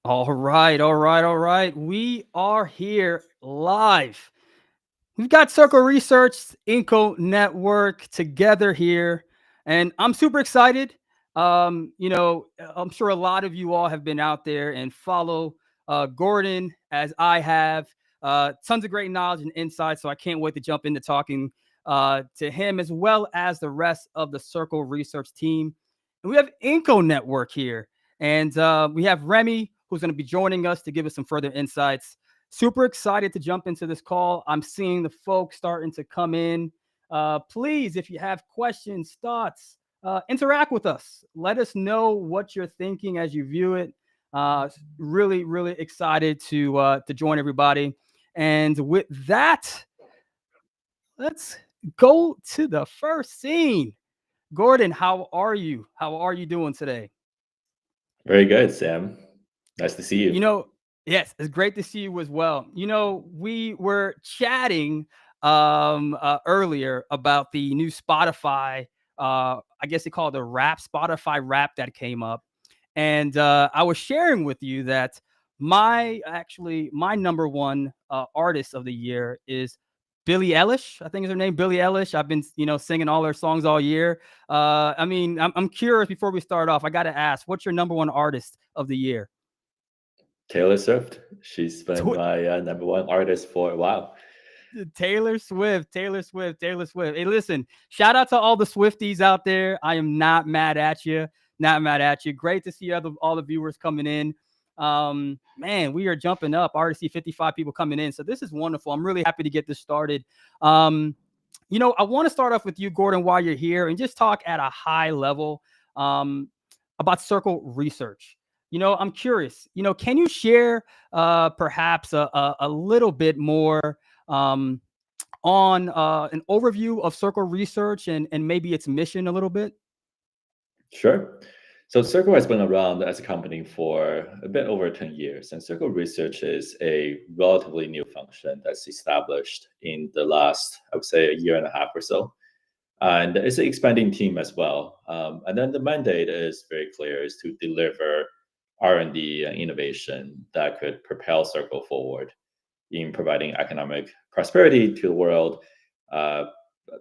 All right, all right, all right. We are here live. We've got Circle Research, Inco Network together here, and I'm super excited. I'm sure a lot of you all have been out there and follow Gordon as I have. Tons of great knowledge and insight, so I can't wait to jump into talking to him as well as the rest of the Circle Research team. And we have Inco Network here, and we have Remy who's going to be joining us to give us some further insights. Super excited to jump into this call. I'm seeing the folks starting to come in. Please, if you have questions, thoughts, interact with us. Let us know what you're thinking as you view it. Really, really excited to join everybody. And with that, let's go to the first scene. Gordon, how are you? How are you doing today? Very good, Sam. Nice to see You you. know, yes, it's great to see you as well. We were chatting earlier about the new Spotify I guess they call it the rap Spotify rap that came up. And I was sharing with you that my number one artist of the year is Billie Eilish. I think is her name, Billie Eilish. I've been singing all her songs all year. I'm curious. Before we start off, I got to ask, what's your number one artist of the year? Taylor Swift. She's been my number one artist for a while. Taylor Swift, Taylor Swift, Taylor Swift. Hey, listen, shout out to all the Swifties out there. I am not mad at you. Not mad at you. Great to see all the viewers coming in. Man, we are jumping up. I already see 55 people coming in. So this is wonderful. I'm really happy to get this started. Um, I want to start off with you, Gordon, while you're here and just talk at a high level um, about circle research. I'm curious, can you share perhaps a little bit more um, on an overview of Circle Research and maybe its mission a little bit? Sure. So Circle has been around as a company for a bit over 10 years, and Circle Research is a relatively new function that's established in the last, I would say, a year and a half or so. And it's an expanding team as well. And then the mandate is very clear: is to deliver R&D and innovation that could propel Circle forward in providing economic prosperity to the world. Uh,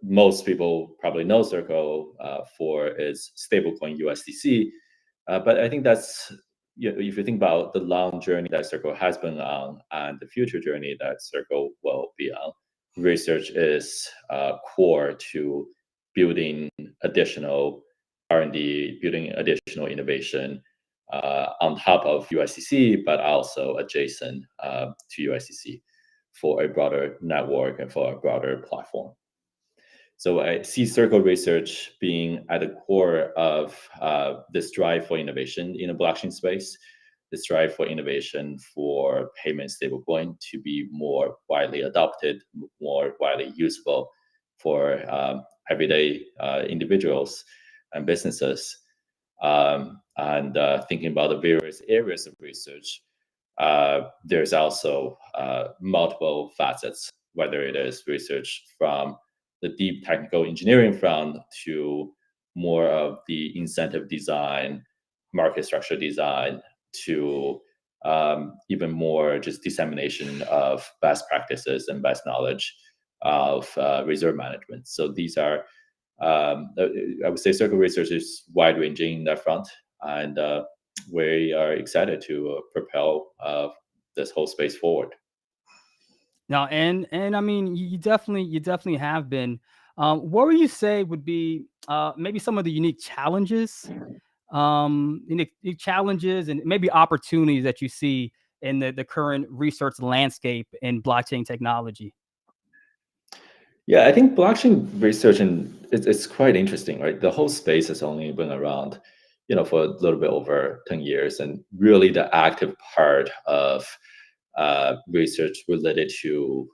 Most people probably know Circle for its stablecoin USDC, but I think that's, if you think about the long journey that Circle has been on and the future journey that Circle will be on, research is core to building additional R&D, building additional innovation on top of USDC, but also adjacent to USDC for a broader network and for a broader platform. So I see Circle Research being at the core of this drive for innovation in the blockchain space, this drive for innovation for payment stablecoin to be more widely adopted, more widely usable for everyday individuals and businesses. And thinking about the various areas of research, there's also multiple facets, whether it is research from the deep technical engineering front to more of the incentive design, market structure design, to even more just dissemination of best practices and best knowledge of reserve management. So these are, I would say, Circle Research is wide ranging in that front, and we are excited to propel this whole space forward. No, and I mean, you definitely have been. What would you say would be maybe some of the unique challenges, unique challenges, and maybe opportunities that you see in the current research landscape in blockchain technology? Yeah, I think blockchain research, and it's quite interesting, right? The whole space has only been around, for a little bit over 10 years, and really the active part of research related to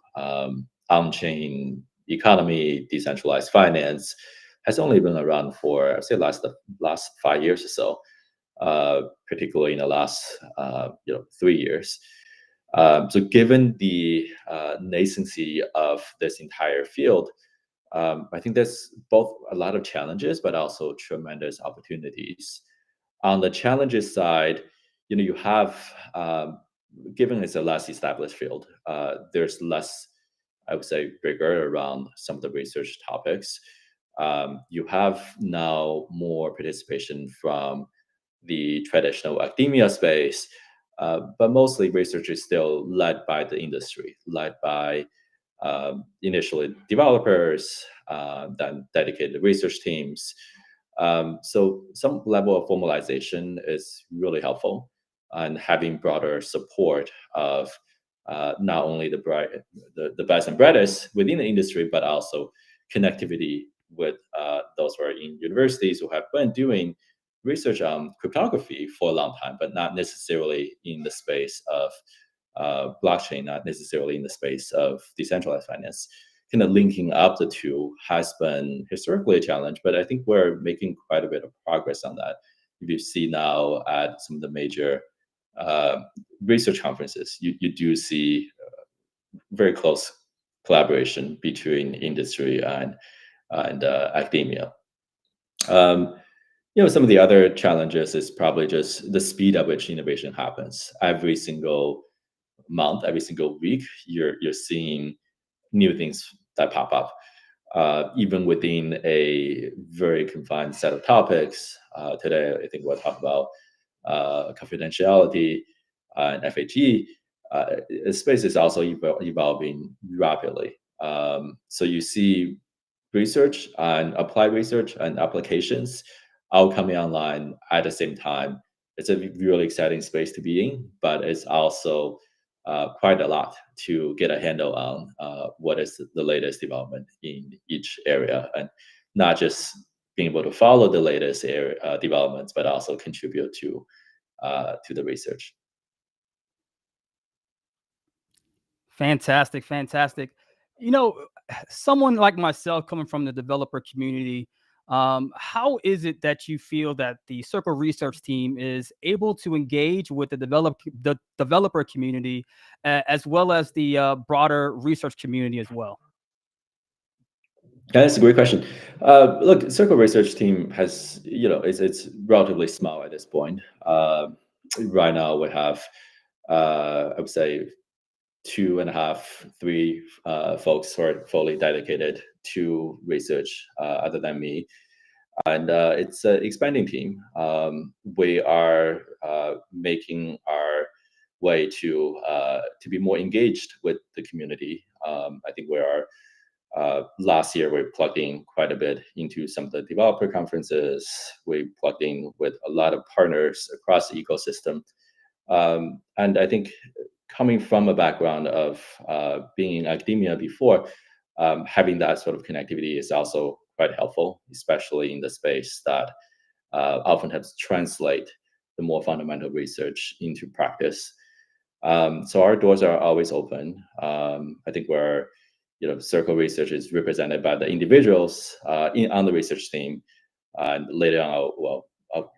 on-chain economy, decentralized finance, has only been around for, I'd say, last 5 years or so, particularly in the last 3 years. So given the nascency of this entire field, I think there's both a lot of challenges, but also tremendous opportunities. On the challenges side, you have, given it's a less established field, there's less, I would say, rigor around some of the research topics. You have now more participation from the traditional academia space, but mostly research is still led by the industry, led by initially developers, then dedicated research teams. So some level of formalization is really helpful, and having broader support of not only the best and brightest within the industry, but also connectivity with those who are in universities who have been doing research on cryptography for a long time, but not necessarily in the space of blockchain, not necessarily in the space of decentralized finance. Kind of linking up the two has been historically a challenge, but I think we're making quite a bit of progress on that. If you see now at some of the major uh, research conferences, you do see very close collaboration between industry and academia. Um, some of the other challenges is probably just the speed at which innovation happens. Every single month, every single week, you're seeing new things that pop up, even within a very confined set of topics. Today, I think we'll talk about confidentiality and FAG. The space is also evolving rapidly. So you see research and applied research and applications all coming online at the same time. It's a really exciting space to be in, but it's also quite a lot to get a handle on what is the latest development in each area, and not just being able to follow the latest developments, but also contribute to the research. Fantastic, fantastic. You know, someone like myself coming from the developer community, how is it that you feel that the Circle Research team is able to engage with the developer community, as well as the broader research community as well? Yeah, that's a great question. Look, Circle Research team has, it's relatively small at this point. Right now, we have, I would say, two and a half, three folks who are fully dedicated to research, other than me, and it's an expanding team. We are making our way to be more engaged with the community. I think we are. Last year, we plugged in quite a bit into some of the developer conferences. We plugged in with a lot of partners across the ecosystem. And I think coming from a background of being in academia before, having that sort of connectivity is also quite helpful, especially in the space that oftentimes translate the more fundamental research into practice. So our doors are always open. I think Circle Research is represented by the individuals on the research team. And later on,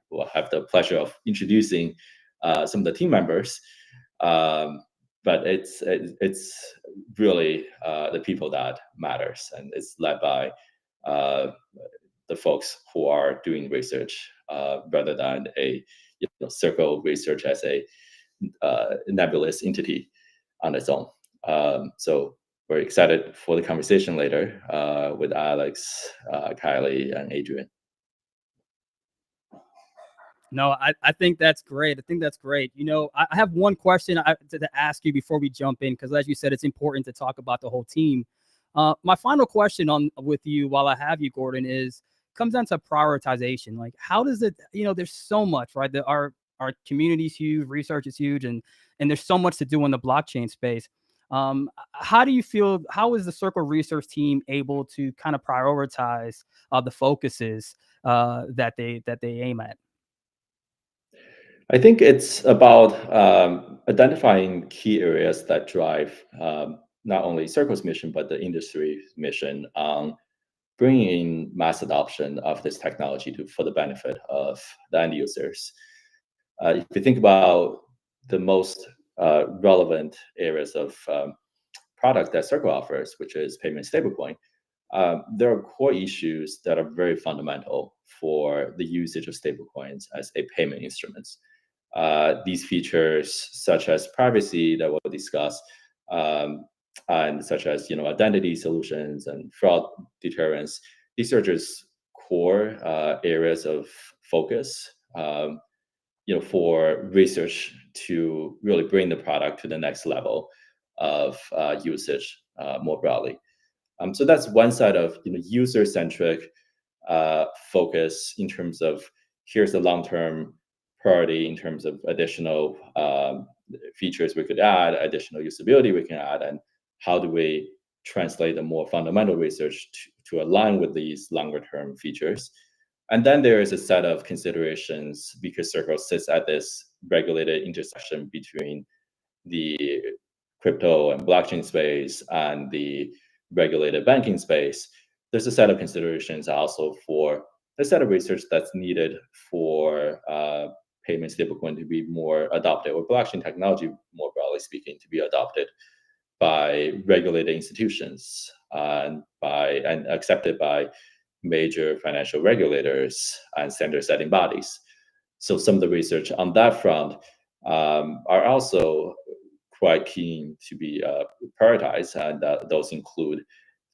we'll have the pleasure of introducing some of the team members. But it's really the people that matters, and it's led by uh, the folks who are doing research, rather than a Circle Research as a nebulous entity on its own. So we're excited for the conversation later with Alex, Kylie, and Adrian. No, I think that's great. I think that's great. I have one question to ask you before we jump in, because as you said, it's important to talk about the whole team. My final question on with you while I have you, Gordon, is comes down to prioritization. Like, how does it? There's so much, right? Our community's huge, research is huge, and there's so much to do in the blockchain space. How do you feel? How is the Circle Research team able to kind of prioritize the focuses that they aim at? I think it's about identifying key areas that drive not only Circle's mission, but the industry's mission on bringing in mass adoption of this technology for the benefit of the end users. If you think about the most relevant areas of product that Circle offers, which is payment stablecoin, there are core issues that are very fundamental for the usage of stablecoins as a payment instruments. these features, such as privacy that we'll discuss, and such as identity solutions and fraud deterrence, these are just core areas of focus. For research to really bring the product to the next level of usage more broadly. So that's one side of user-centric focus in terms of here's the long-term priority in terms of additional features we could add, additional usability we can add, and how do we translate the more fundamental research to align with these longer-term features. And then there is a set of considerations because Circle sits at this regulated intersection between the crypto and blockchain space and the regulated banking space. There's a set of considerations also for the set of research that's needed for payment stablecoin to be more adopted, or blockchain technology, more broadly speaking, to be adopted by regulated institutions and accepted by major financial regulators and standard-setting bodies. So some of the research on that front are also quite keen to be prioritized, and those include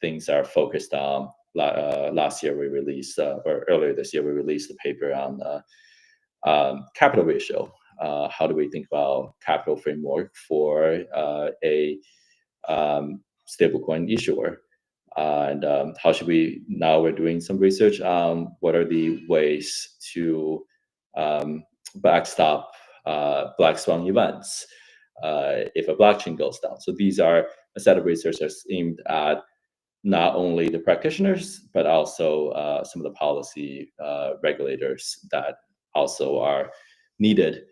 things that are focused on. Last year we released, or earlier this year we released a paper on capital ratio. How do we think about capital framework for a stablecoin issuer? And how should we, now we're doing some research on what are the ways to backstop black swan events if a blockchain goes down. So these are a set of research that's aimed at not only the practitioners, but also some of the policy regulators that also are needed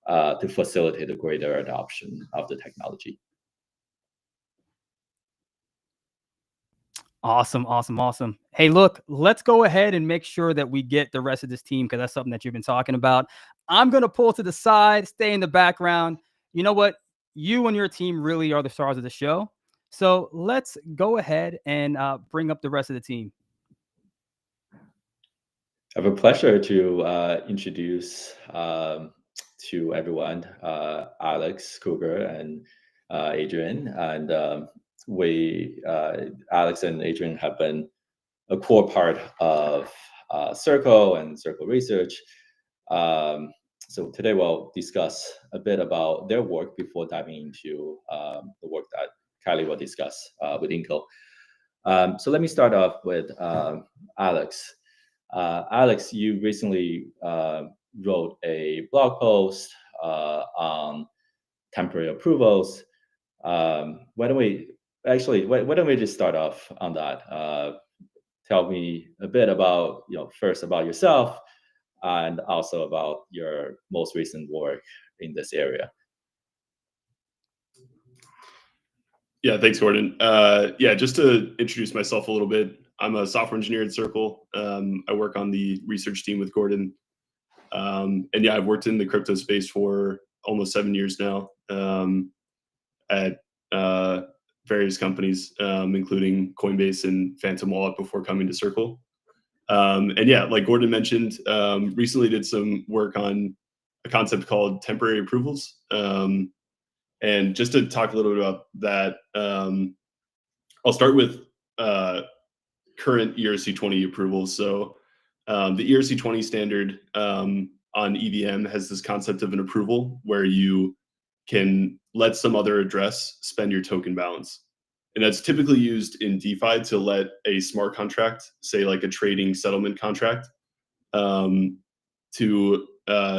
to facilitate a greater adoption of the technology. Awesome. Hey, look, let's go ahead and make sure that we get the rest of this team, because that's something that you've been talking about. I'm going to pull to the side, stay in the background. You know what? You and your team really are the stars of the show. So let's go ahead and bring up the rest of the team. I have a pleasure to introduce to everyone Alex Kruger and Adrian. And Alex and Adrian have been a core part of Circle and Circle Research. So today we'll discuss a bit about their work before diving into the work that Kylie will discuss with Inco. So let me start off with Alex. Alex, you recently wrote a blog post on temporary approvals. Why don't we just start off on that? Tell me a bit about, first about yourself and also about your most recent work in this area. Yeah, thanks, Gordon. Just to introduce myself a little bit, I'm a software engineer at Circle. I work on the research team with Gordon. I've worked in the crypto space for almost 7 years now at various companies, including Coinbase and Phantom Wallet before coming to Circle. Like Gordon mentioned, recently did some work on a concept called temporary approvals. And just to talk a little bit about that, I'll start with current ERC20 approvals. So the ERC20 standard on EVM has this concept of an approval where you can let some other address spend your token balance. And that's typically used in DeFi to let a smart contract, say like a trading settlement contract, to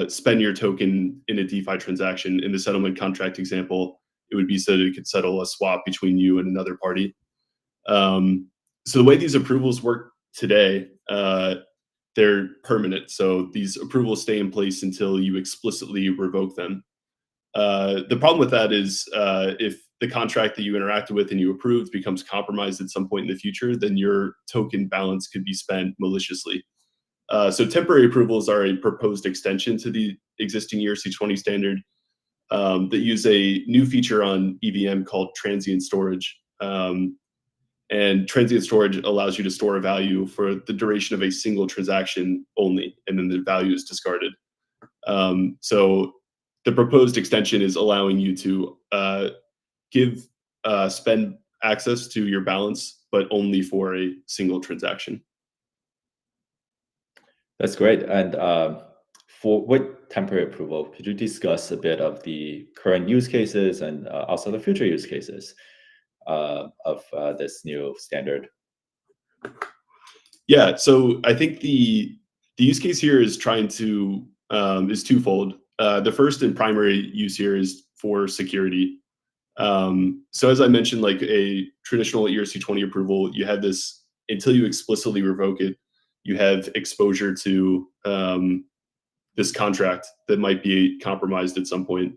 spend your token in a DeFi transaction. In the settlement contract example, it would be so that it could settle a swap between you and another party. So the way these approvals work today, they're permanent. So these approvals stay in place until you explicitly revoke them. The problem with that is if the contract that you interacted with and you approved becomes compromised at some point in the future, then your token balance could be spent maliciously. So temporary approvals are a proposed extension to the existing ERC20 standard that use a new feature on EVM called transient storage. And transient storage allows you to store a value for the duration of a single transaction only, and then the value is discarded. So the proposed extension is allowing you to give spend access to your balance, but only for a single transaction. That's great. And with temporary approval, could you discuss a bit of the current use cases and also the future use cases of this new standard? Yeah, so I think the use case here is trying to is twofold. The first and primary use here is for security. So as I mentioned, like a traditional ERC20 approval, you have this until you explicitly revoke it, you have exposure to this contract that might be compromised at some point.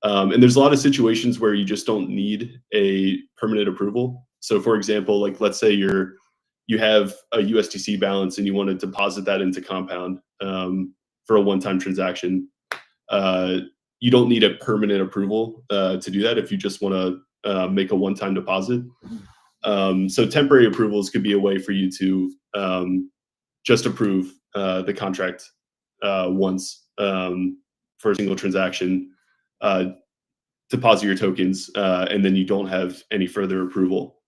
And there's a lot of situations where you just don't need a permanent approval. So for example, like let's say you have a USDC balance and you want to deposit that into Compound for a one-time transaction. You don't need a permanent approval to do that if you just want to make a one-time deposit. So temporary approvals could be a way for you to just approve the contract once for a single transaction, deposit your tokens, and then you don't have any further approval.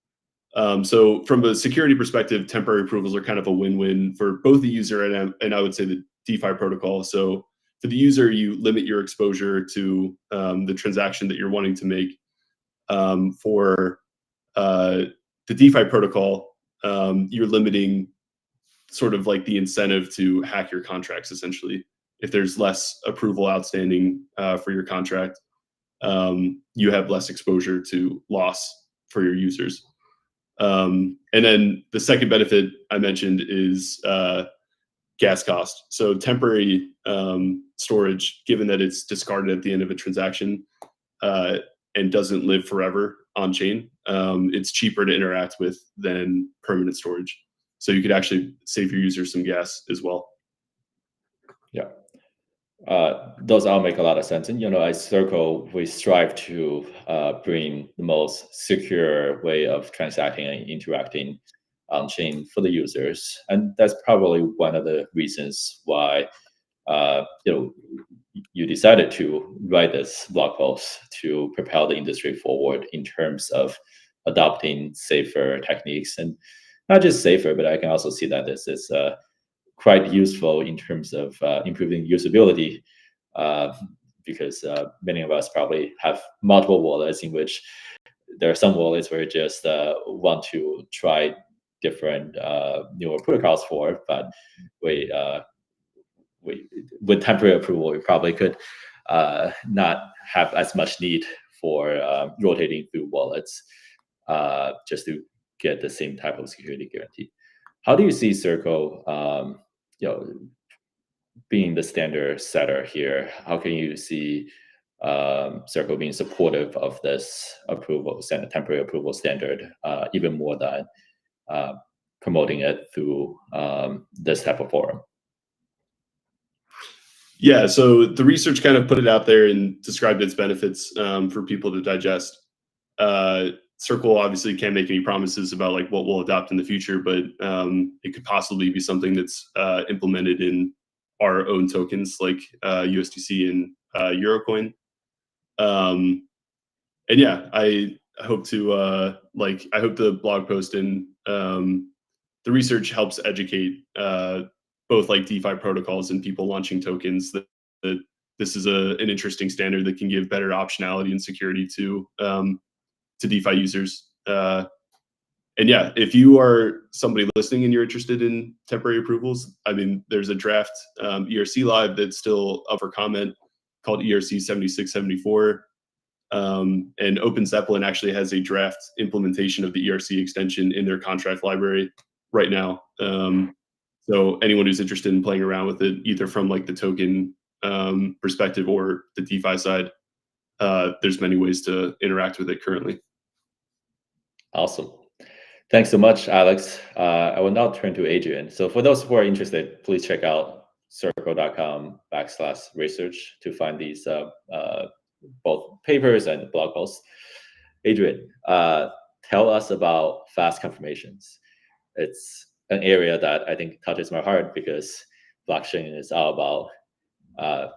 So from a security perspective, temporary approvals are kind of a win-win for both the user and I would say the DeFi protocol. So for the user, you limit your exposure to the transaction that you're wanting to make. For the DeFi protocol, you're limiting sort of like the incentive to hack your contracts, essentially. If there's less approval outstanding for your contract, you have less exposure to loss for your users. And then the second benefit I mentioned is gas cost. So temporary storage, given that it's discarded at the end of a transaction and doesn't live forever on chain, it's cheaper to interact with than permanent storage. So you could actually save your users some gas as well. Yeah. Those all make a lot of sense. And, at Circle, we strive to bring the most secure way of transacting and interacting on chain for the users. And that's probably one of the reasons why, you decided to write this blog post to propel the industry forward in terms of adopting safer techniques, and not just safer, but I can also see that this is quite useful in terms of improving usability, because many of us probably have multiple wallets in which there are some wallets where you just want to try different newer protocols for, but we with temporary approval, we probably could not have as much need for rotating through wallets just to get the same type of security guarantee. How do you see Circle, being the standard setter here? How can you see Circle being supportive of this temporary approval standard, even more than promoting it through this type of forum? Yeah, so the research kind of put it out there and described its benefits for people to digest. Circle obviously can't make any promises about like what we'll adopt in the future, but it could possibly be something that's implemented in our own tokens like USDC and Eurocoin. And yeah, I hope to I hope the blog post and the research helps educate both like DeFi protocols and people launching tokens that this is an interesting standard that can give better optionality and security to DeFi users. And yeah, if you are somebody listening and you're interested in temporary approvals, I mean, there's a draft ERC live that's still up for comment called ERC 7674. And OpenZeppelin actually has a draft implementation of the ERC extension in their contract library right now. So anyone who's interested in playing around with it, either from like the token perspective or the DeFi side, there's many ways to interact with it currently. Awesome. Thanks so much, Alex. I will now turn to Adrian. So for those who are interested, please check out circle.com/research to find these both papers and blog posts. Adrian, tell us about fast confirmations. It's an area that I think touches my heart because blockchain is all about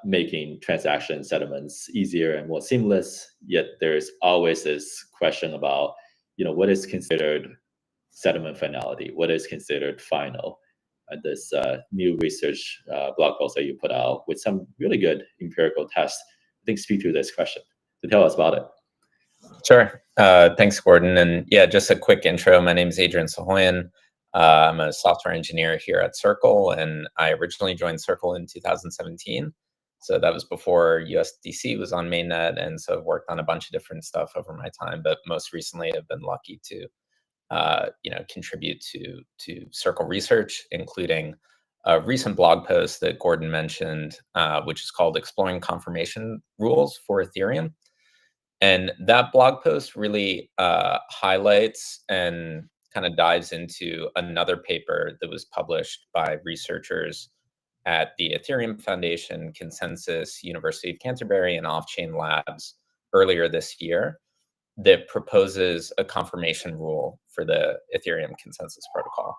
making transaction settlements easier and more seamless. Yet there's always this question about, what is considered settlement finality? What is considered final? This new research blog post that you put out with some really good empirical tests, I think speak to this question. So tell us about it. Sure. Thanks, Gordon. And yeah, just a quick intro. My name is Adrian Sahoyan. I'm a software engineer here at Circle, and I originally joined Circle in 2017. So that was before USDC was on mainnet, and so I've worked on a bunch of different stuff over my time. But most recently, I've been lucky to, contribute to Circle research, including a recent blog post that Gordon mentioned, which is called "Exploring Confirmation Rules for Ethereum." And that blog post really highlights and kind of dives into another paper that was published by researchers at the Ethereum Foundation, Consensus, University of Canterbury, and Off-Chain Labs earlier this year that proposes a confirmation rule for the Ethereum consensus protocol.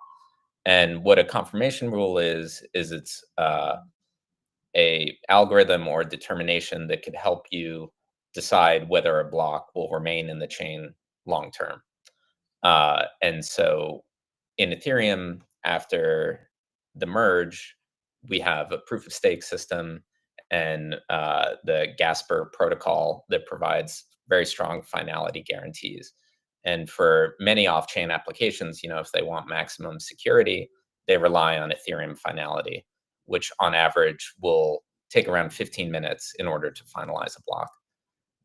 And what a confirmation rule is it's a algorithm or determination that could help you decide whether a block will remain in the chain long term. And so in Ethereum, after the merge, we have a proof of stake system and the Gasper protocol that provides very strong finality guarantees. And for many off-chain applications, if they want maximum security, they rely on Ethereum finality, which on average will take around 15 minutes in order to finalize a block.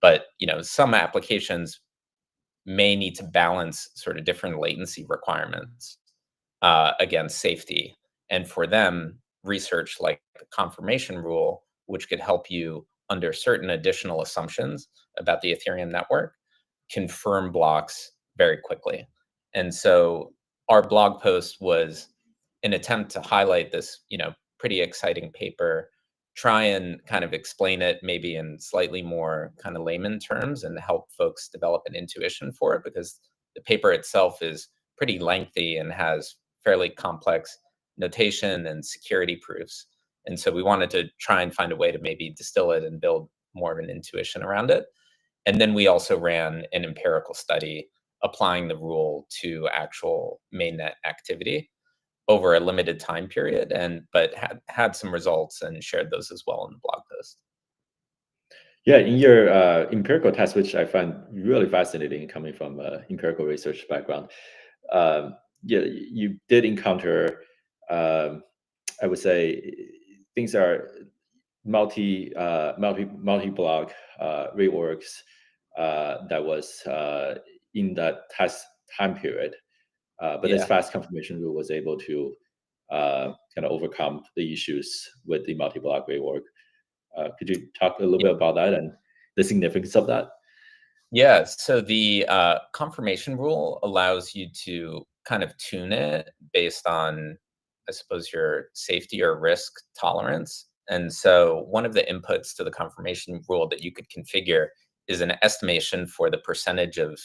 But some applications may need to balance sort of different latency requirements against safety. And for them, research like the confirmation rule, which could help you under certain additional assumptions about the Ethereum network, confirm blocks very quickly. And so our blog post was an attempt to highlight this, pretty exciting paper, try and kind of explain it maybe in slightly more kind of layman terms and help folks develop an intuition for it, because the paper itself is pretty lengthy and has fairly complex notation and security proofs. And so we wanted to try and find a way to maybe distill it and build more of an intuition around it. And then we also ran an empirical study applying the rule to actual mainnet activity over a limited time period, but had some results and shared those as well in the blog post. Yeah, in your empirical test, which I find really fascinating coming from empirical research background, you did encounter, I would say, things are multi-block reworks that was in that test time period. But this fast confirmation rule was able to kind of overcome the issues with the multi-block rework. Could you talk a little bit about that and the significance of that? Yeah, so the confirmation rule allows you to kind of tune it based on, I suppose, your safety or risk tolerance. And so one of the inputs to the confirmation rule that you could configure is an estimation for the percentage of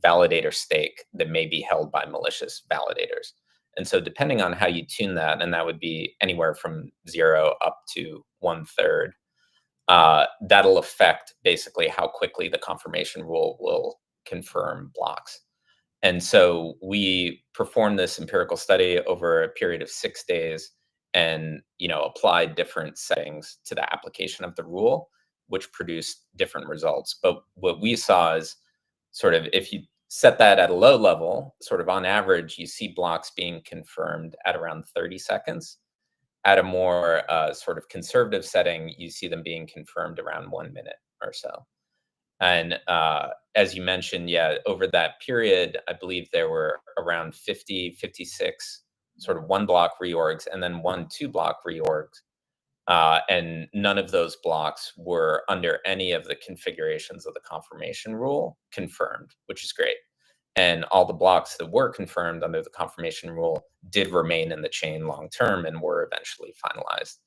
validator stake that may be held by malicious validators. And so depending on how you tune that, and that would be anywhere from 0 up to 1/3, that'll affect basically how quickly the confirmation rule will confirm blocks. And so we performed this empirical study over a period of 6 days and applied different settings to the application of the rule, which produced different results. But what we saw is sort of if you set that at a low level, sort of on average, you see blocks being confirmed at around 30 seconds. At a more sort of conservative setting, you see them being confirmed around 1 minute or so. And as you mentioned, over that period, I believe there were around 50, 56 sort of 1-block reorgs and then 1 2-block reorgs. And none of those blocks were under any of the configurations of the confirmation rule confirmed, which is great. And all the blocks that were confirmed under the confirmation rule did remain in the chain long term and were eventually finalized.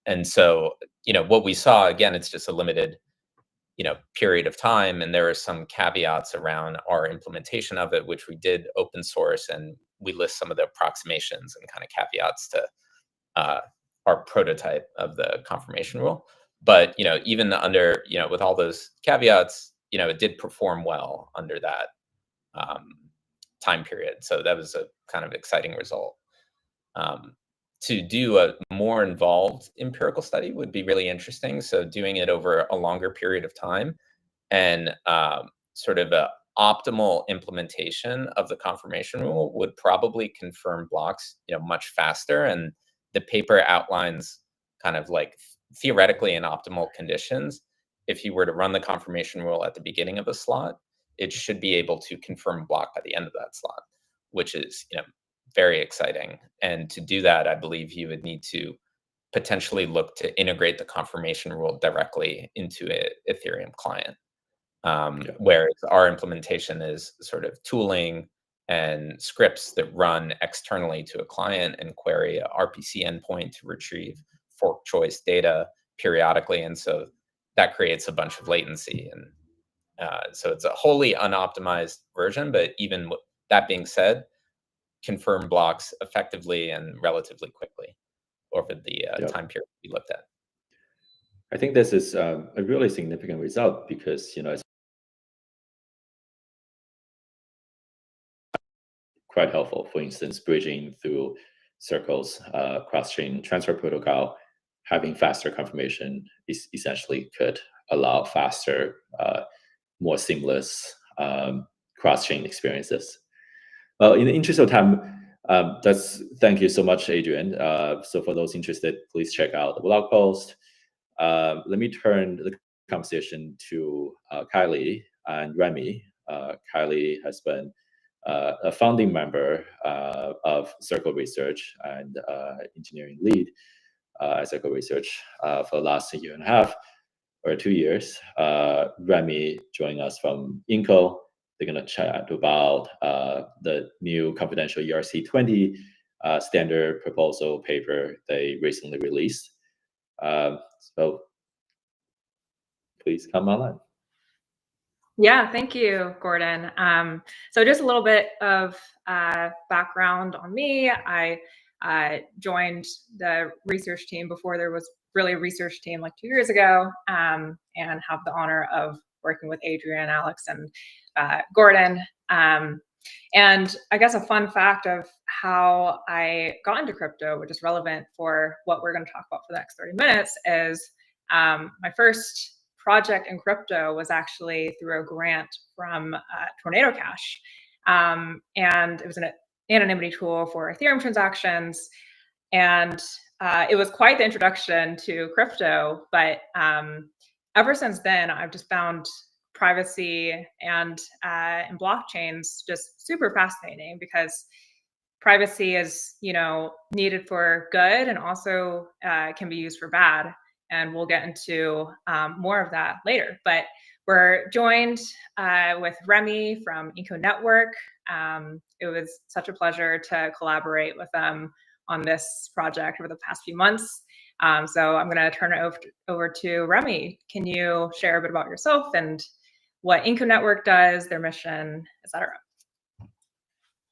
And so, what we saw, again, it's just a limited period of time, and there are some caveats around our implementation of it, which we did open source, and we list some of the approximations and kind of caveats to our prototype of the confirmation rule. But even under with all those caveats, it did perform well under that time period. So that was a kind of exciting result. To do a more involved empirical study would be really interesting. So doing it over a longer period of time and sort of a optimal implementation of the confirmation rule would probably confirm blocks much faster. And the paper outlines kind of like theoretically in optimal conditions, if you were to run the confirmation rule at the beginning of a slot, it should be able to confirm a block by the end of that slot, which is very exciting. And to do that, I believe you would need to potentially look to integrate the confirmation rule directly into an Ethereum client. Whereas our implementation is sort of tooling and scripts that run externally to a client and query a RPC endpoint to retrieve fork choice data periodically. And so that creates a bunch of latency. And so it's a wholly unoptimized version, but even that being said, confirm blocks effectively and relatively quickly over the time period we looked at. I think this is a really significant result because it's quite helpful. For instance, bridging through Circle's cross-chain transfer protocol, having faster confirmation essentially could allow faster, more seamless cross-chain experiences. Well, in the interest of time, thank you so much, Adrian. So for those interested, please check out the blog post. Let me turn the conversation to Kylie and Remy. Kylie has been a founding member of Circle Research and engineering lead at Circle Research for the last year and a half or 2 years. Remy joining us from Inco. They're going to chat about the new Confidential ERC 20 standard proposal paper they recently released. So please come online. Yeah, thank you, Gordon. So just a little bit of background on me. I joined the research team before there was really a research team like 2 years ago, and have the honor of working with Adrian, Alex, and Gordon. And I guess a fun fact of how I got into crypto, which is relevant for what we're going to talk about for the next 30 minutes, is my first project in crypto was actually through a grant from Tornado Cash. And it was an anonymity tool for Ethereum transactions. And it was quite the introduction to crypto. But ever since then, I've just found privacy and blockchains just super fascinating, because privacy is needed for good and also can be used for bad. And we'll get into more of that later. But we're joined with Remy from Inco Network. It was such a pleasure to collaborate with them on this project over the past few months. So I'm going to turn it over to Remy. Can you share a bit about yourself and what Inco Network does, their mission, etc.?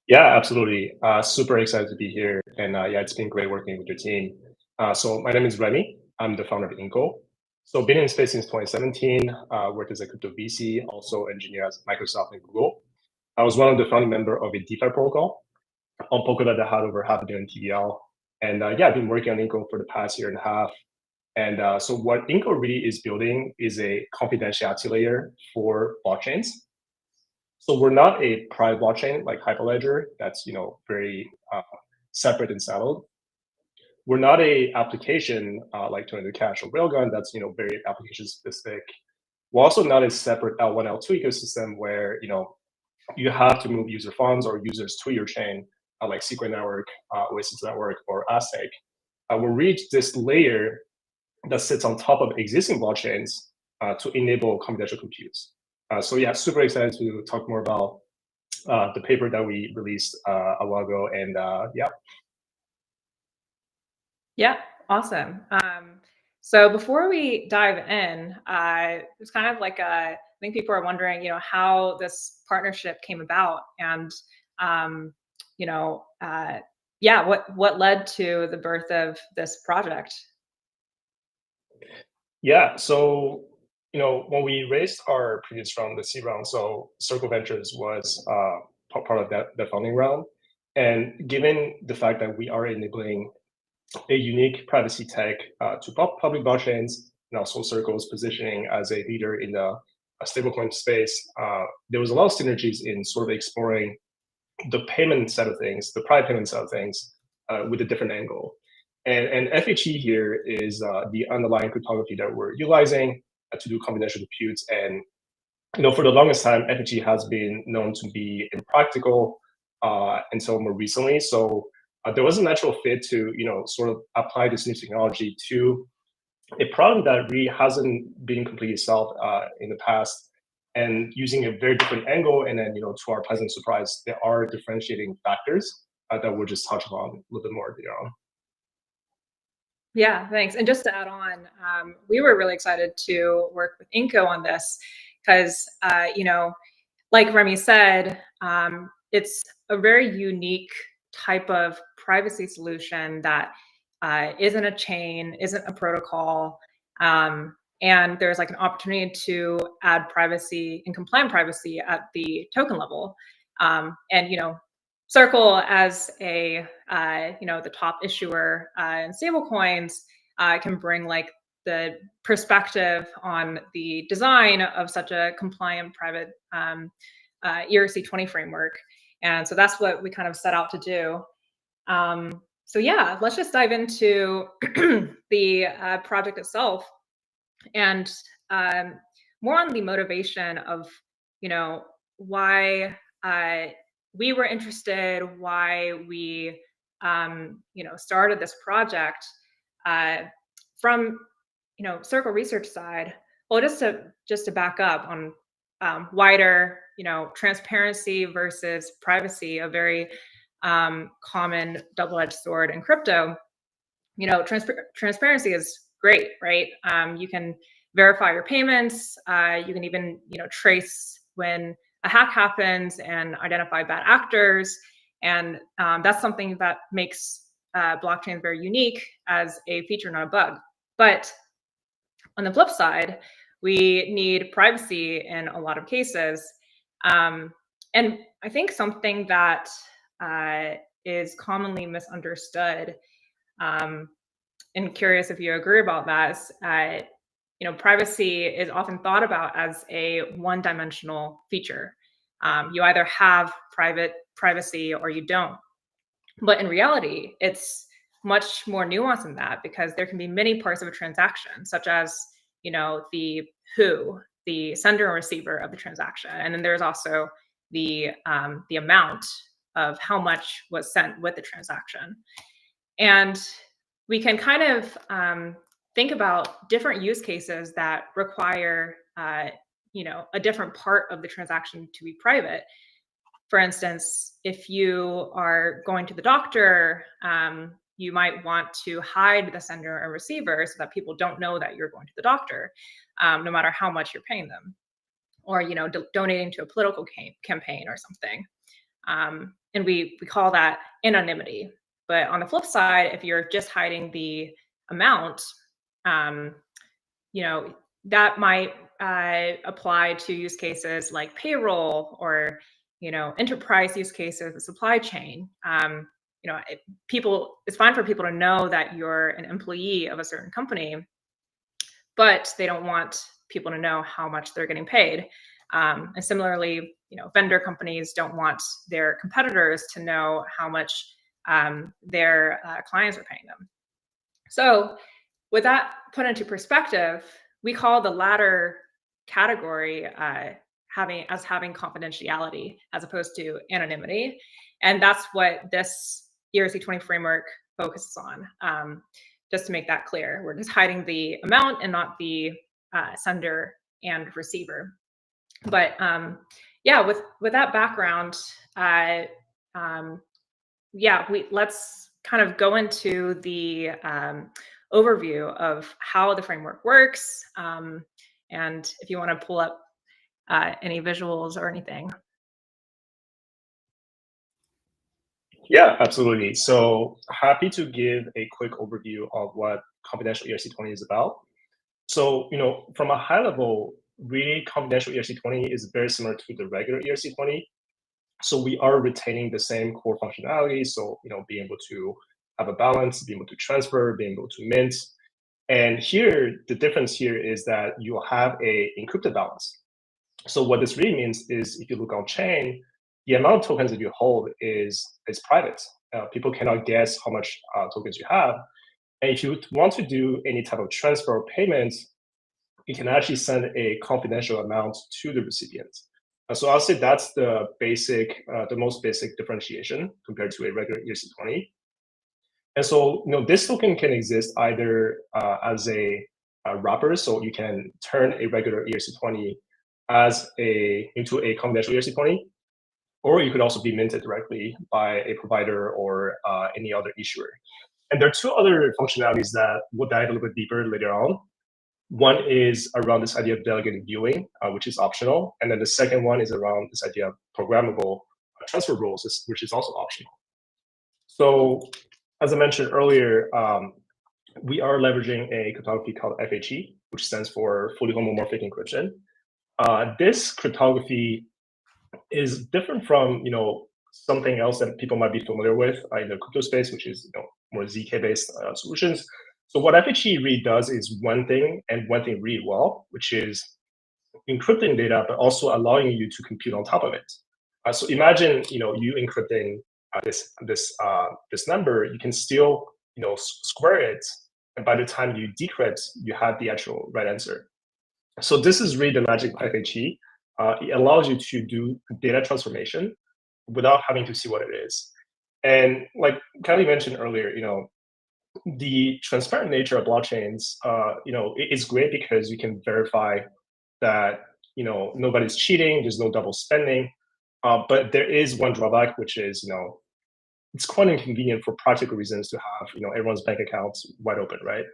Yeah, absolutely. Super excited to be here. And yeah, it's been great working with your team. So my name is Remy. I'm the founder of Inco. So been in space since 2017, worked as a crypto VC, also engineer at Microsoft and Google. I was one of the founding members of a DeFi protocol on Polkadot that had over 500 million TVL. And yeah, I've been working on Inco for the past year and a half. And so what Inco really is building is a confidentiality layer for blockchains. So we're not a private blockchain like Hyperledger that's very separate and siloed. We're not a application like Tornado Cash or Railgun that's very application specific. We're also not a separate L1, L2 ecosystem where you have to move user funds or users to your chain, like Secret Network, Oasis Network, or Aztec. We'll reach this layer that sits on top of existing blockchains to enable confidential compute. So yeah, super excited to talk more about the paper that we released a while ago, and yeah. Yeah, awesome. So before we dive in, it's kind of like I think people are wondering, how this partnership came about, and yeah, what led to the birth of this project? Yeah, so when we raised our previous round, the seed round, so Circle Ventures was part of that funding round, and given the fact that we are enabling a unique privacy tech to public blockchains, and also Circle's positioning as a leader in the stablecoin space, there was a lot of synergies in sort of exploring the payment side of things, the private payment side of things, with a different angle. And FHE here is the underlying cryptography that we're utilizing to do confidential computes. And for the longest time, FHE has been known to be impractical until more recently. So there was a natural fit to sort of apply this new technology to a problem that really hasn't been completely solved in the past, and using a very different angle. And then, to our pleasant surprise, there are differentiating factors that we'll just touch on a little bit more later on. Yeah, thanks. And just to add on, we were really excited to work with Inco on this because, like Remy said, it's a very unique type of privacy solution that isn't a chain, isn't a protocol, and there's like an opportunity to add privacy and compliant privacy at the token level. And Circle as a the top issuer in stablecoins can bring like the perspective on the design of such a compliant private ERC20 framework, and so that's what we kind of set out to do. So yeah, let's just dive into the project itself, and more on the motivation of why we were interested, why we started this project from Circle research side. Well, just to back up on wider transparency versus privacy, a very common double-edged sword in crypto. Transparency is great, right? You can verify your payments. You can even trace when a hack happens and identify bad actors, and that's something that makes blockchain very unique as a feature, not a bug. But on the flip side, we need privacy in a lot of cases, and I think something that is commonly misunderstood, and curious if you agree about that, is privacy is often thought about as a one-dimensional feature. You either have privacy or you don't. But in reality, it's much more nuanced than that, because there can be many parts of a transaction, such as the who, the sender and receiver of the transaction, and then there's also the amount of how much was sent with the transaction. And we can kind of think about different use cases that require a different part of the transaction to be private. For instance, if you are going to the doctor, you might want to hide the sender and receiver so that people don't know that you're going to the doctor, no matter how much you're paying them, or donating to a political campaign or something. And we call that anonymity. But on the flip side, if you're just hiding the amount, that might apply to use cases like payroll, or enterprise use cases, the supply chain. It's fine for people to know that you're an employee of a certain company, but they don't want people to know how much they're getting paid. And similarly, vendor companies don't want their competitors to know how much their clients are paying them. So with that put into perspective, we call the latter category having confidentiality as opposed to anonymity. And that's what this ERC20 framework focuses on. Just to make that clear, we're just hiding the amount and not the sender and receiver. But yeah, with that background, let's kind of go into the overview of how the framework works. And if you want to pull up any visuals or anything. Yeah, absolutely. So happy to give a quick overview of what Confidential ERC20 is about. So, from a high level, really Confidential ERC20 is very similar to the regular ERC20. So we are retaining the same core functionality. So, being able to have a balance, being able to transfer, being able to mint. And here, the difference here is that you have a encrypted balance. So what this really means is if you look on chain, the amount of tokens that you hold is private. People cannot guess how much tokens you have. And if you want to do any type of transfer or payment, you can actually send a confidential amount to the recipient. So I'll say that's the most basic differentiation compared to a regular ERC20. And so, this token can exist either as a wrapper, so you can turn a regular ERC20 into a confidential ERC20, or you could also be minted directly by a provider or any other issuer. And there are two other functionalities that we'll dive a little bit deeper later on. One is around this idea of delegated viewing, which is optional. And then the second one is around this idea of programmable transfer rules, which is also optional. So as I mentioned earlier, we are leveraging a cryptography called FHE, which stands for fully homomorphic encryption. This cryptography is different from something else that people might be familiar with in the crypto space, which is more ZK-based solutions. So what FHE really does is one thing, and one thing really well, which is encrypting data, but also allowing you to compute on top of it. So imagine you encrypting this number, you can still square it, and by the time you decrypt, you have the actual right answer. So this is really the magic of FHE. It allows you to do data transformation without having to see what it is. And like Kelly mentioned earlier, the transparent nature of blockchains, it's great because you can verify that nobody's cheating, there's no double spending. But there is one drawback, which is it's quite inconvenient for practical reasons to have everyone's bank accounts wide open, right?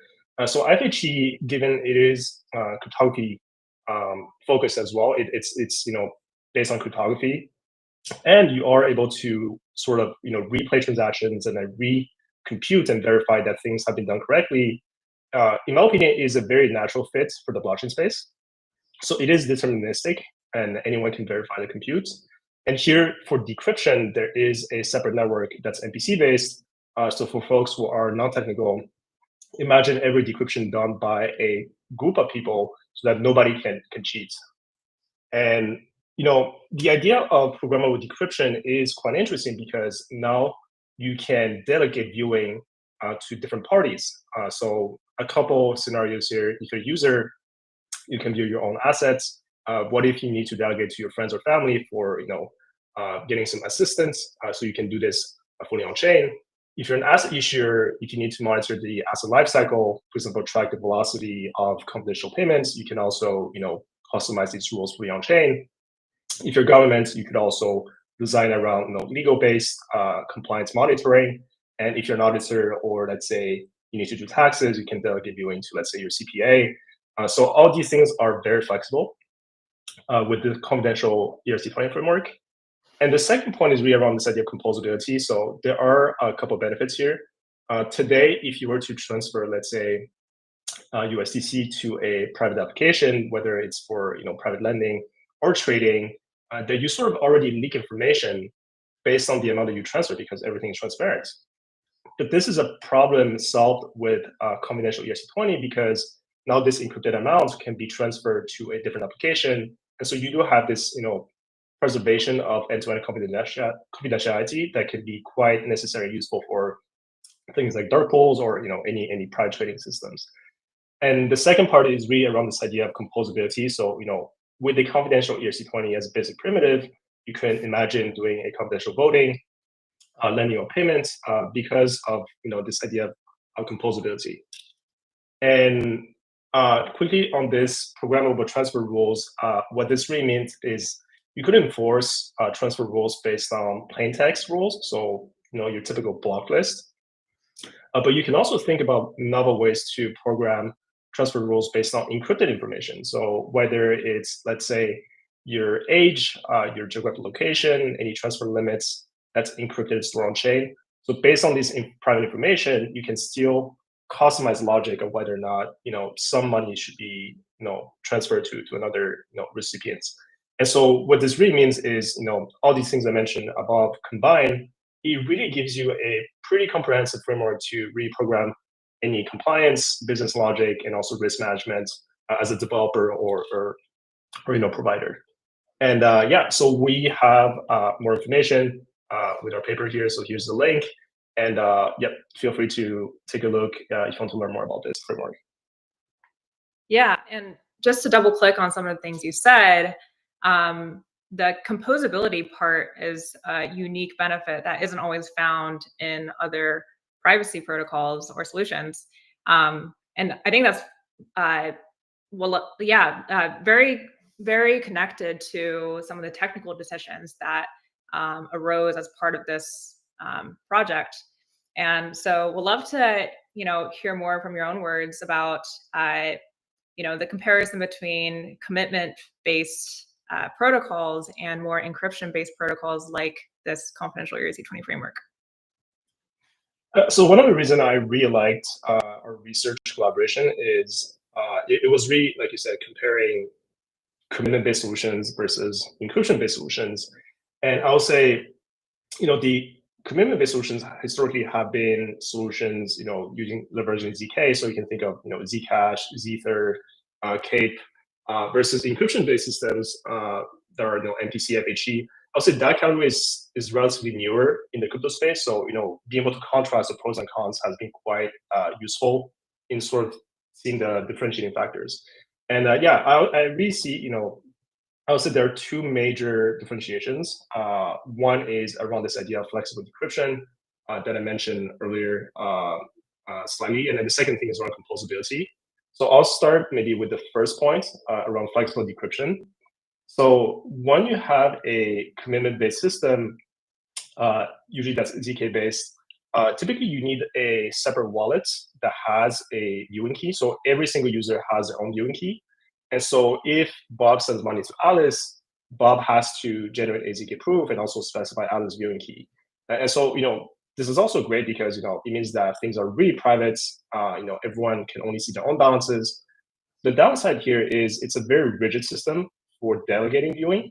So FHE, given it is cryptography focused as well, it's based on cryptography, and you are able to sort of replay transactions and then recompute and verify that things have been done correctly. In my opinion, is a very natural fit for the blockchain space. So it is deterministic, and anyone can verify the compute. And here for decryption, there is a separate network that's MPC based. So for folks who are non-technical, imagine every decryption done by a group of people so that nobody can cheat. And the idea of programmable decryption is quite interesting because now you can delegate viewing to different parties. So a couple scenarios here: if you're a user, you can view your own assets. What if you need to delegate to your friends or family for getting some assistance? So you can do this fully on chain. If you're an asset issuer, if you need to monitor the asset lifecycle, for example, track the velocity of confidential payments, you can also customize these rules fully on chain. If you're government, you could also design around legal-based compliance monitoring. And if you're an auditor, or let's say you need to do taxes, you can delegate viewing to, let's say, your CPA. So all these things are very flexible with the confidential ERC20 framework. And the second point is really around this idea of composability. So there are a couple of benefits here. Today, if you were to transfer, let's say, USDC to a private application, whether it's for private lending or trading, that you sort of already leak information based on the amount that you transfer because everything is transparent. But this is a problem solved with confidential ERC20 because now this encrypted amount can be transferred to a different application. And so you do have this preservation of end-to-end confidentiality that can be quite necessary and useful for things like dark pools or any private trading systems. And the second part is really around this idea of composability. So with the confidential ERC20 as a basic primitive, you can imagine doing a confidential voting, lending or payments because of this idea of composability. And quickly on this programmable transfer rules, what this really means is you could enforce transfer rules based on plain text rules, so your typical block list. But you can also think about novel ways to program transfer rules based on encrypted information. So whether it's, let's say, your age, your geographic location, any transfer limits, that's encrypted, stored on chain. So based on this private information, you can still customize logic of whether or not some money should be transferred to another recipient. And so what this really means is all these things I mentioned above combined, it really gives you a pretty comprehensive framework to reprogram any compliance, business logic, and also risk management as a developer or provider. And yeah, so we have more information with our paper here. So here's the link. And yep, feel free to take a look if you want to learn more about this framework. Yeah, and just to double click on some of the things you said, the composability part is a unique benefit that isn't always found in other privacy protocols or solutions. And I think that's, very, very connected to some of the technical decisions that arose as part of this project. And so we'll love to, hear more from your own words about, the comparison between commitment-based protocols and more encryption-based protocols like this confidential ERC-20 framework. So one of the reasons I really liked our research collaboration is it was really, like you said, comparing commitment-based solutions versus encryption-based solutions. And I'll say, the commitment-based solutions historically have been solutions, leveraging ZK. So you can think of, Zcash, Zether, Cape, versus encryption-based systems that are, MPC, FHE. I'll say that category is relatively newer in the crypto space. So, being able to contrast the pros and cons has been quite useful in sort of seeing the differentiating factors. And yeah, I really see, I would say there are two major differentiations. One is around this idea of flexible decryption that I mentioned earlier slightly. And then the second thing is around composability. So I'll start maybe with the first point around flexible decryption. So when you have a commitment-based system, usually that's ZK-based, typically you need a separate wallet that has a viewing key. So every single user has their own viewing key. And so if Bob sends money to Alice, Bob has to generate a ZK proof and also specify Alice's viewing key. And so, this is also great because, it means that things are really private. Everyone can only see their own balances. The downside here is it's a very rigid system for delegating viewing.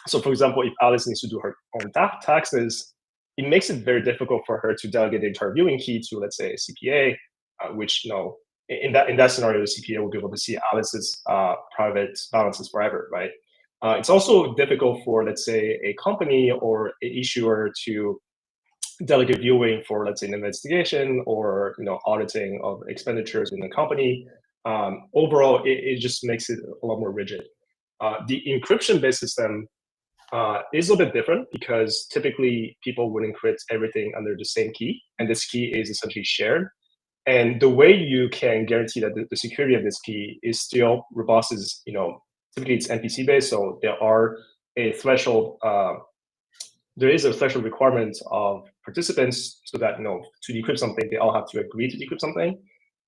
So for example, if Alice needs to do her own taxes, it makes it very difficult for her to delegate the entire viewing key to, let's say, a CPA, which, in that scenario, the CPA will be able to see Alice's private balances forever, right? It's also difficult for, let's say, a company or an issuer to delegate viewing for, let's say, an investigation or auditing of expenditures in the company. Overall, it just makes it a lot more rigid. The encryption-based system is a little bit different because typically people would encrypt everything under the same key, and this key is essentially shared. And the way you can guarantee that the security of this key is still robust is, typically it's NPC based. So there is a threshold requirement of participants so that, to decrypt something, they all have to agree to decrypt something.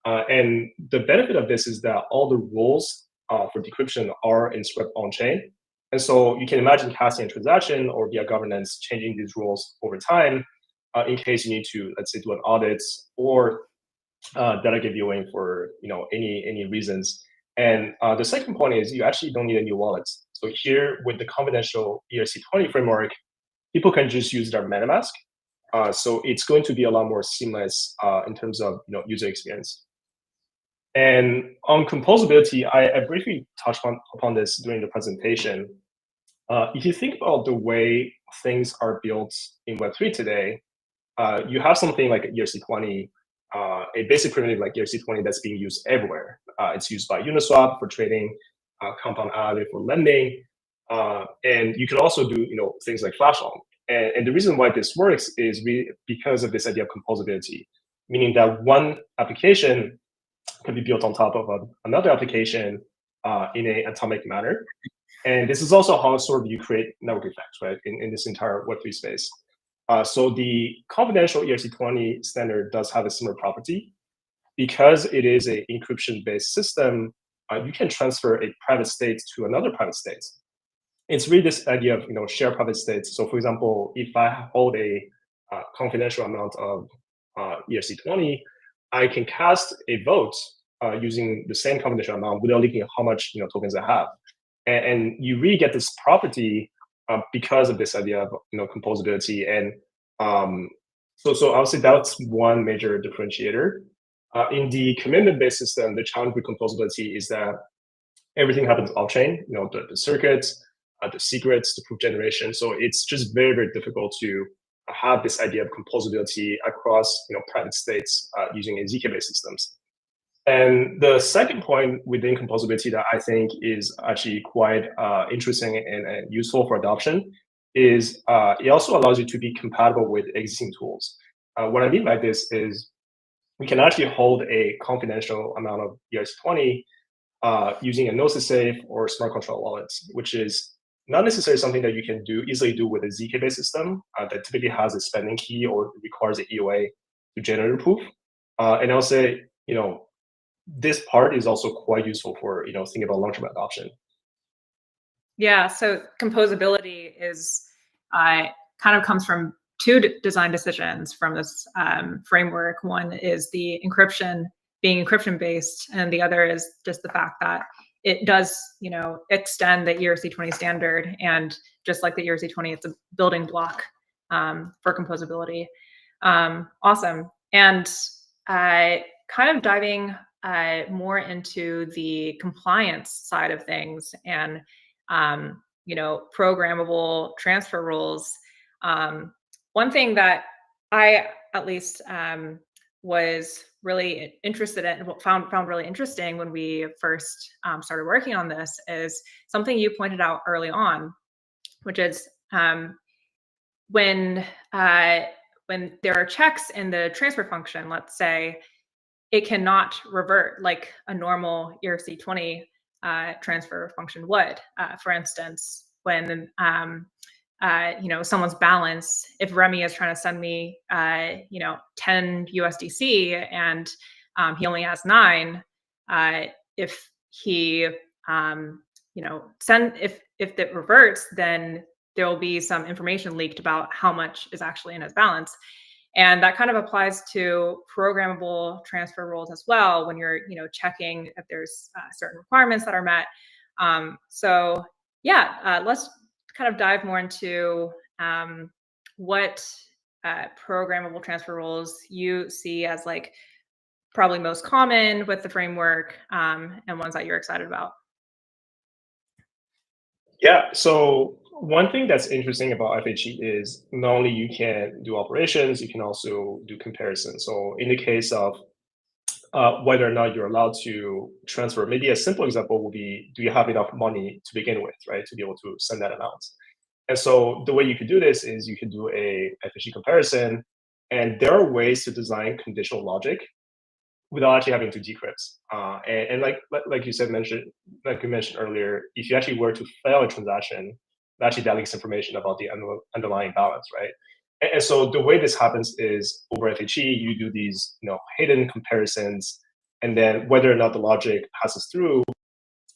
And the benefit of this is that all the rules for decryption are inscribed on chain. And so you can imagine casting a transaction or via governance changing these rules over time in case you need to, let's say, do an audit or delegate viewing for any reasons. And the second point is you actually don't need a new wallet. So here with the confidential ERC-20 framework, people can just use their MetaMask. So it's going to be a lot more seamless in terms of user experience. And on composability, I briefly touched upon this during the presentation. If you think about the way things are built in Web3 today, you have something like ERC-20, a basic primitive like ERC-20 that's being used everywhere. It's used by Uniswap for trading, Compound Ally for lending, and you can also do things like flash loan. And the reason why this works is really because of this idea of composability, meaning that one application can be built on top of another application in an atomic manner. And this is also how sort of you create network effects, right, in this entire Web3 space. So the confidential ERC-20 standard does have a similar property. Because it is an encryption-based system, you can transfer a private state to another private state. It's really this idea of shared private states. So for example, if I hold a confidential amount of ERC20, I can cast a vote using the same confidential amount without leaking how much tokens I have. And you really get this property because of this idea of composability. And so I would say that's one major differentiator. In the commitment-based system, the challenge with composability is that everything happens off-chain. The circuits, the secrets, the proof generation. So it's just very, very difficult to have this idea of composability across private states using ZK-based systems. And the second point within composability that I think is actually quite interesting and useful for adoption is it also allows you to be compatible with existing tools. What I mean by this is we can actually hold a confidential amount of ERC20 using a Gnosis safe or smart contract wallets, which is not necessarily something that you can easily do with a ZK-based system that typically has a spending key or requires an EOA to generate a proof. And I'll say, this part is also quite useful for thinking about long-term adoption. Yeah, so composability is kind of comes from two design decisions from this framework. One is the encryption being encryption based, and the other is just the fact that it does extend the ERC20 standard, and just like the ERC20, it's a building block for composability. Awesome. And kind of diving more into the compliance side of things and programmable transfer rules. One thing that I at least was really interested in, found really interesting when we first started working on this, is something you pointed out early on, which is when there are checks in the transfer function, let's say, it cannot revert like a normal ERC20 transfer function would. For instance, when someone's balance, if Remy is trying to send me 10 USDC and he only has 9, if he if it reverts, then there will be some information leaked about how much is actually in his balance. And that kind of applies to programmable transfer rules as well, when you're checking if there's certain requirements that are met. So yeah, let's kind of dive more into what programmable transfer rules you see as like probably most common with the framework, and ones that you're excited about. Yeah, so one thing that's interesting about FHE is not only you can do operations, you can also do comparisons. So in the case of whether or not you're allowed to transfer, maybe a simple example would be, do you have enough money to begin with, right, to be able to send that amount? And so the way you could do this is you could do a FHE comparison, and there are ways to design conditional logic without actually having to decrypt. And like you mentioned earlier, if you actually were to fail a transaction, actually that leaks information about the underlying balance, right? And so the way this happens is over FHE, you do these hidden comparisons, and then whether or not the logic passes through,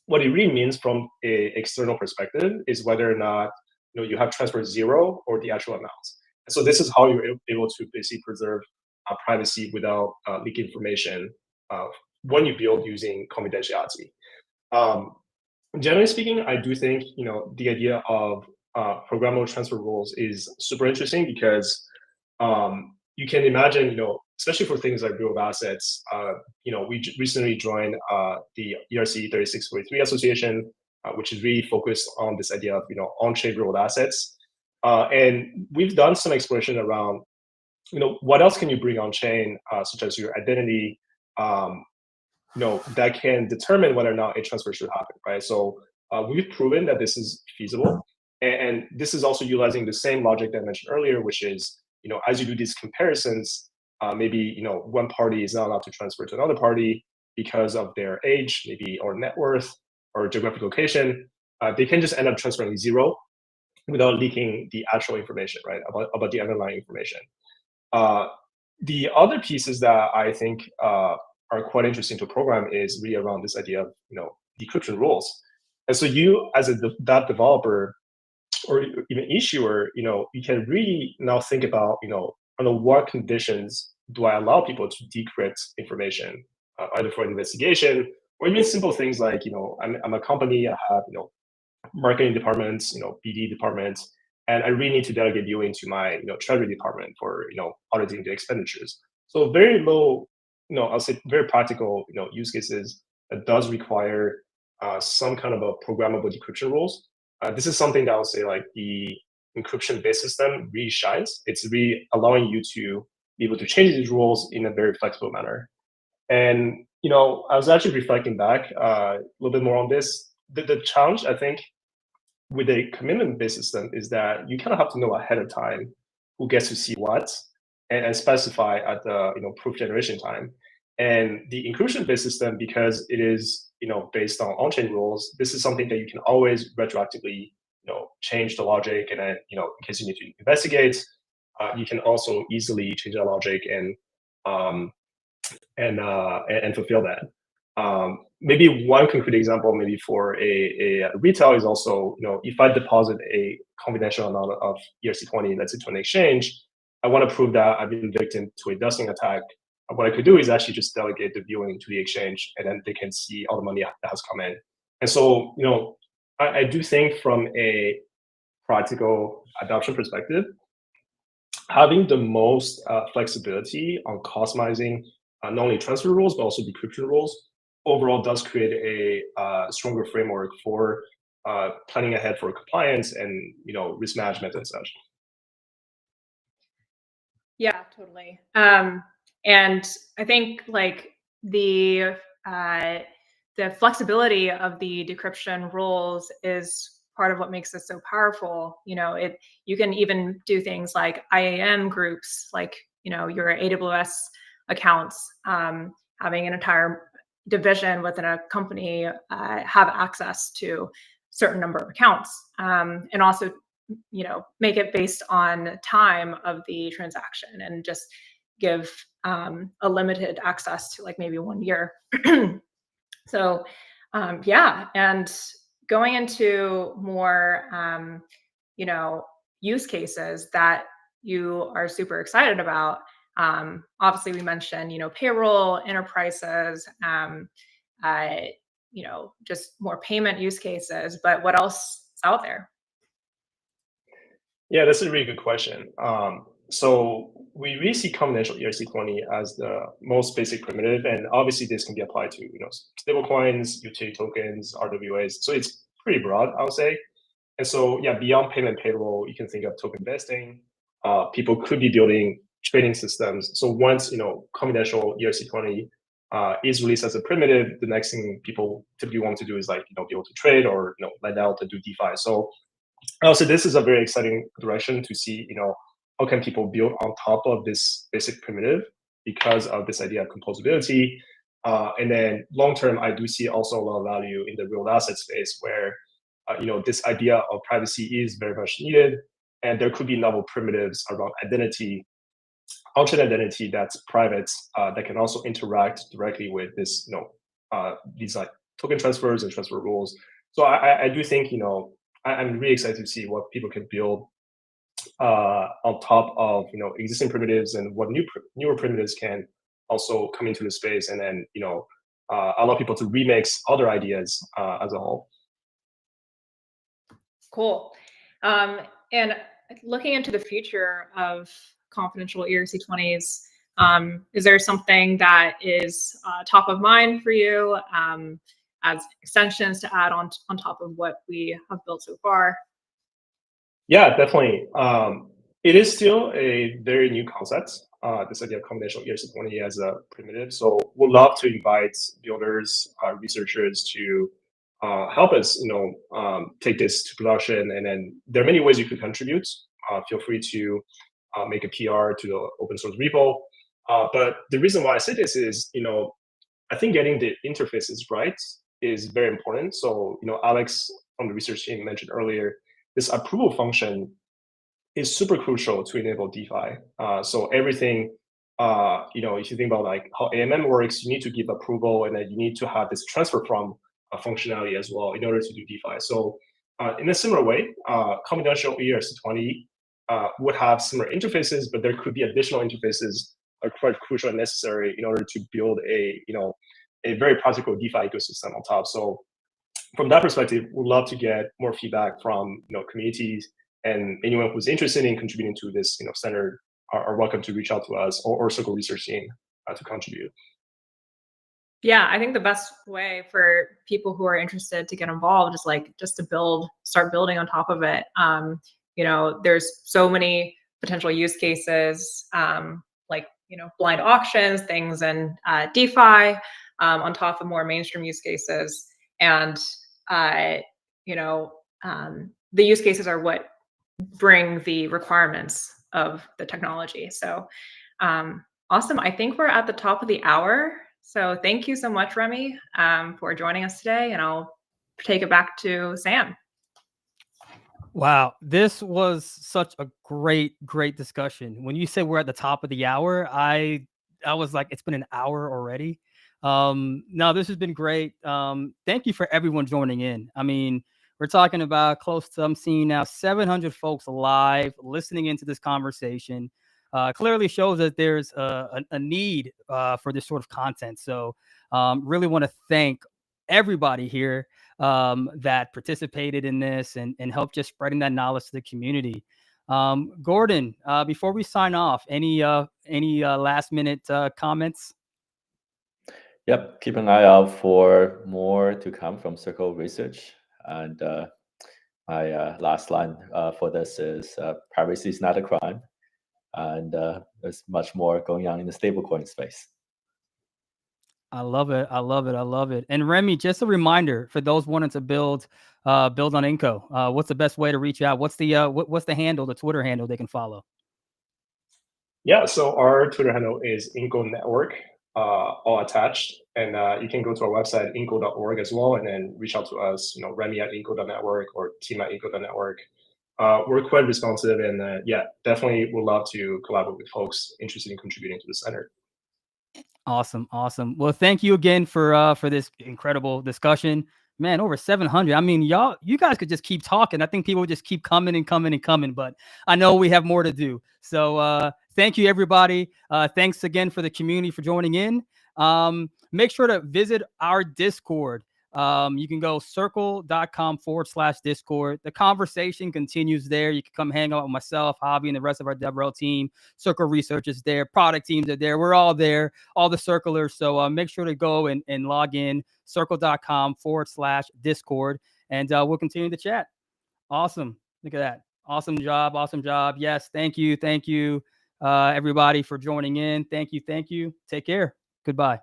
what it really means from an external perspective is whether or not you have transferred 0 or the actual amount. And so this is how you're able to basically preserve privacy without leaking information when you build using confidentiality. Generally speaking, I do think the idea of programmable transfer rules is super interesting because you can imagine, especially for things like real assets, we recently joined the ERC 3643 Association, which is really focused on this idea of on-chain real assets. And we've done some exploration around what else can you bring on chain, such as your identity, that can determine whether or not a transfer should happen, right? So we've proven that this is feasible, and this is also utilizing the same logic that I mentioned earlier, which is as you do these comparisons, maybe one party is not allowed to transfer to another party because of their age, maybe, or net worth, or geographic location. They can just end up transferring 0 without leaking the actual information, right, about the underlying information. The other pieces that I think are quite interesting to program is really around this idea of decryption rules. And so you, as that developer, or even issuer, you can really now think about, under what conditions do I allow people to decrypt information, either for investigation or even simple things like, I'm a company, I have, marketing departments, BD departments, and I really need to delegate you into my, treasury department for, auditing the expenditures. So very low, I'll say very practical, use cases that does require some kind of a programmable decryption rules. This is something that I'll say like the encryption-based system really shines. It's really allowing you to be able to change these rules in a very flexible manner. And I was actually reflecting back a little bit more on this. The challenge, I think, with a commitment-based system is that you kind of have to know ahead of time who gets to see what, and specify at the proof generation time. And the encryption-based system, because it is based on on-chain rules, this is something that you can always retroactively change the logic, and then in case you need to investigate, you can also easily change the logic and fulfill that. Maybe one concrete example, maybe for a retail, is also, if I deposit a confidential amount of ERC20, let's say, to an exchange, I want to prove that I've been victim to a dusting attack. What I could do is actually just delegate the viewing to the exchange, and then they can see all the money that has come in. And so, I do think from a practical adoption perspective, having the most flexibility on customizing not only transfer rules, but also decryption rules, overall does create a stronger framework for planning ahead for compliance and risk management and such. Yeah, totally. And I think like the flexibility of the decryption rules is part of what makes it so powerful. You can even do things like IAM groups, like your AWS accounts, having an entire division within a company have access to certain number of accounts, and also make it based on time of the transaction, and just give a limited access to like maybe 1 year. So yeah, and going into more use cases that you are super excited about. Obviously, we mentioned payroll, enterprises, just more payment use cases. But what else is out there? Yeah, that's a really good question. So we really see confidential ERC20 as the most basic primitive, and obviously this can be applied to stablecoins, utility tokens, RWAs. So it's pretty broad, I would say. And so yeah, beyond payment payroll, you can think of token vesting. People could be building trading systems. So once confidential ERC20 is released as a primitive, the next thing people typically want to do is like be able to trade or lend out and do DeFi. So also, this is a very exciting direction to see, how can people build on top of this basic primitive because of this idea of composability. And then long term, I do see also a lot of value in the real asset space where, this idea of privacy is very much needed. And there could be novel primitives around identity, on-chain identity that's private, that can also interact directly with this, these like token transfers and transfer rules. So I do think, I'm really excited to see what people can build on top of existing primitives, and what newer primitives can also come into the space, and then allow people to remix other ideas as a whole. Cool. And looking into the future of confidential ERC20s, is there something that is top of mind for you as extensions to add on top of what we have built so far? Yeah, definitely. It is still a very new concept, this idea of confidential ERC20 as a primitive. So we'd love to invite builders, researchers to help us, take this to production. And then there are many ways you could contribute. Feel free to make a PR to the open source repo. But the reason why I say this is, I think getting the interfaces right is very important. So, Alex from the research team mentioned earlier, this approval function is super crucial to enable DeFi. So everything, if you think about like how AMM works, you need to give approval, and then you need to have this transfer from functionality as well in order to do DeFi. So In a similar way, Confidential ERCs 20 would have similar interfaces, but there could be additional interfaces are quite crucial and necessary in order to build a very practical DeFi ecosystem on top. So from that perspective, we'd love to get more feedback from communities, and anyone who's interested in contributing to this standard are welcome to reach out to us or Circle research team to contribute. Yeah, I think the best way for people who are interested to get involved is just to start building on top of it. There's so many potential use cases, blind auctions, things in DeFi, on top of more mainstream use cases. And, the use cases are what bring the requirements of the technology. So awesome. I think we're at the top of the hour. So thank you so much, Remy, for joining us today. And I'll take it back to Sam. Wow, this was such a great discussion. When you said we're at the top of the hour, I was like, it's been an hour already. No, this has been great. Thank you for everyone joining in. I mean, we're talking about close to, I'm seeing now 700 folks live listening into this conversation. Clearly shows that there's a need for this sort of content. So really want to thank everybody here that participated in this and helped just spreading that knowledge to the community. Gordon, before we sign off, any last minute comments? Yep, keep an eye out for more to come from Circle Research. And my last line for this is privacy is not a crime. And there's much more going on in the stablecoin space. I love it. I love it. I love it. And Remy, just a reminder for those wanting to build on Inco, what's the best way to reach out? What's the handle, the Twitter handle they can follow? Yeah, so our Twitter handle is Inco Network, all attached. And you can go to our website, inco.org as well, and then reach out to us, Remy at inco.network or team at inco.network. We're quite responsive, and yeah, definitely would love to collaborate with folks interested in contributing to the center. Awesome. Well, thank you again for this incredible discussion. Man, over 700. I mean, you guys could just keep talking. I think people would just keep coming and coming and coming, but I know we have more to do. So thank you, everybody. Thanks again for the community for joining in. Make sure to visit our Discord. You can go circle.com/Discord. The conversation continues there. You can come hang out with myself, Javi, and the rest of our DevRel team. Circle Research is there. Product teams are there. We're all there, all the circlers. So make sure to go and log in, circle.com/Discord, and we'll continue the chat. Awesome. Look at that. Awesome job. Yes. Thank you. Everybody for joining in. Thank you. Take care. Goodbye.